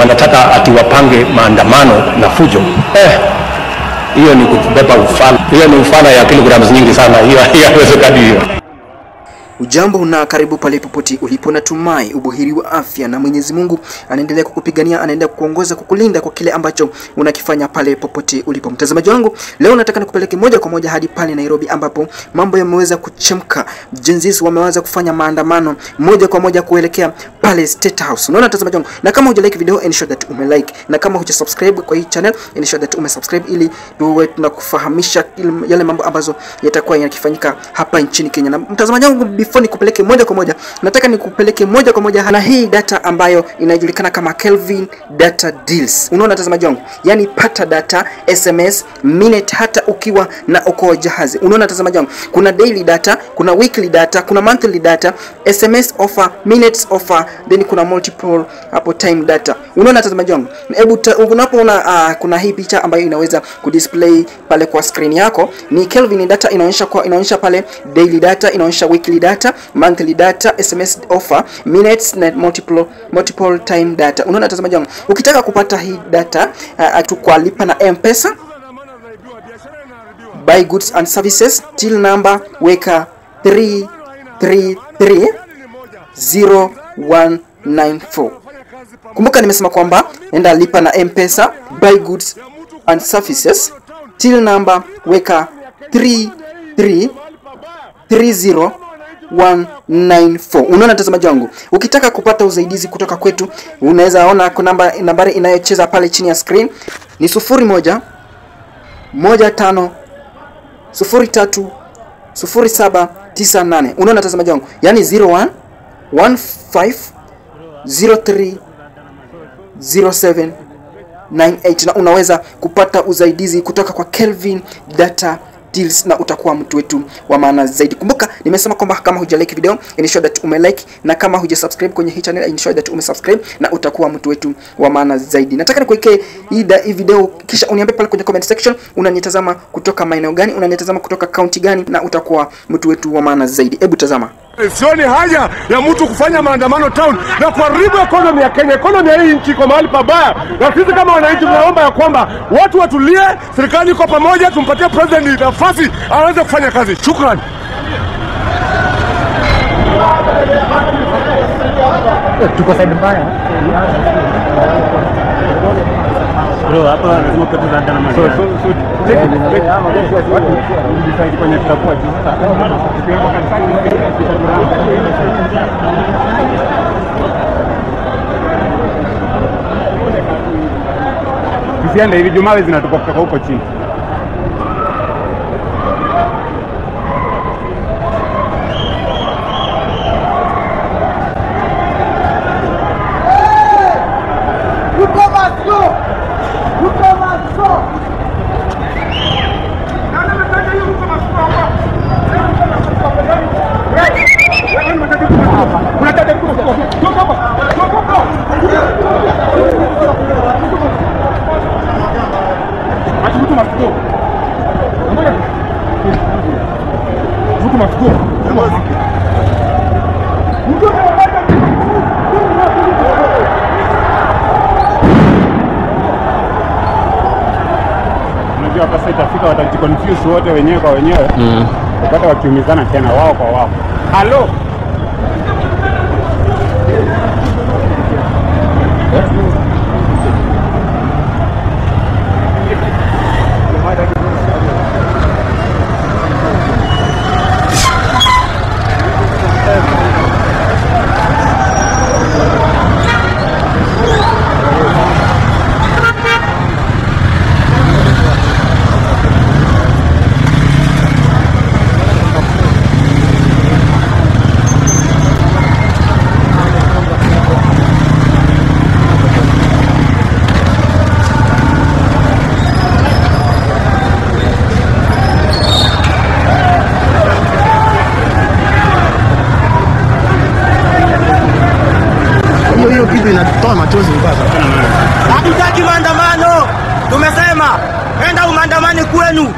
wanataka ati wapange maandamano na fujo. Hiyo ni kubeba ufala. Hiyo ni ufala ya kilograms nyingi sana. Hiyo haiwezekani hiyo. Ujambo na karibu pale popote ulipo, natumai ubuheri wa afya na Mwenyezi Mungu anaendelea kukupigania, anaendelea kukuongoza, kukulinda kwa kile ambacho unakifanya pale popote ulipo. Mtazamaji wangu, leo nataka nikupeleke moja kwa moja hadi pale Nairobi ambapo mambo yameweza kuchemka. Gen Z wameweza kufanya maandamano moja kwa moja kuelekea pale State House. Unaona mtazamaji wangu, na kama hujalike video ensure that umelike, na kama hujasubscribe kwa hii channel ensure that umesubscribe ili tuwe tunakufahamisha yale mambo ambazo yatakuwa yakifanyika hapa nchini Kenya. Na mtazamaji wangu, before nikupeleke moja kwa moja, nataka nikupeleke moja kwa moja na hii data ambayo inajulikana kama Kelvin Data Deals. Unaona mtazamaji wangu, yani pata data, SMS, minute hata ukiwa na okoa jahazi. Unaona mtazamaji wangu, kuna daily data, kuna weekly data, kuna monthly data, SMS offer, minutes offer, then kuna multiple hapo time data. Unaona mtazamaji wangu, hebu unapoona kuna hii picha ambayo inaweza kudisplay pale kwa screen yako, ni Kelvin Data. Inaonyesha pale daily data, inaonyesha weekly data, monthly data, SMS offer, minutes na multiple time data. Unaona mtazamaji wangu, ukitaka kupata hii data tukwalipa na M-Pesa, buy goods and services, till number weka 3330194. Kumbuka nimesema kwamba enda lipa na M-Pesa, buy goods and services, till number weka 3330194. Unaona mtazamaji wangu, ukitaka kupata usaidizi kutoka kwetu unaweza ona kuna nambari inayocheza pale chini ya screen, ni 01 15 03 0798. Unaona mtazamaji wangu, yani 01 15 03 0798, na unaweza kupata usaidizi kutoka kwa Kelvin Data Deals na utakuwa mtu wetu wa maana zaidi. Kumbuka nimesema kwamba kama hujalike video ensure that umelike, na kama hujasubscribe kwenye hii channel ensure that umesubscribe na utakuwa mtu wetu wa maana zaidi. Nataka nikuwekee hii video kisha uniambie pale kwenye comment section unanitazama kutoka maeneo gani, unanitazama kutoka county gani, na utakuwa mtu wetu wa maana zaidi. Hebu tazama. Sioni haja ya mtu kufanya maandamano town na kuharibu economy ya Kenya. Economy ya hii nchi kwa mahali pabaya, na sisi kama wananchi tunaomba ya kwamba watu watulie, serikali iko pamoja, tumpatie president nafasi aweze kufanya kazi. Shukrani. Tuko side mbaya. Bro, hapa lazima kwetu za dana mali. So decide kwenye tutakuwa juu. Tukiweka kanisani tusiende hivi, Jumaa zinatupa kutoka huko chini. Unajua hapa sasa itafika watajiconfuse wote wenyewe kwa wenyewe. Wakati wakiumizana tena wao kwa wao. Halo. Hiyo kitu inatoa machozi mbaya sana. Hatutaki maandamano. Tumesema enda umaandamani kwenu.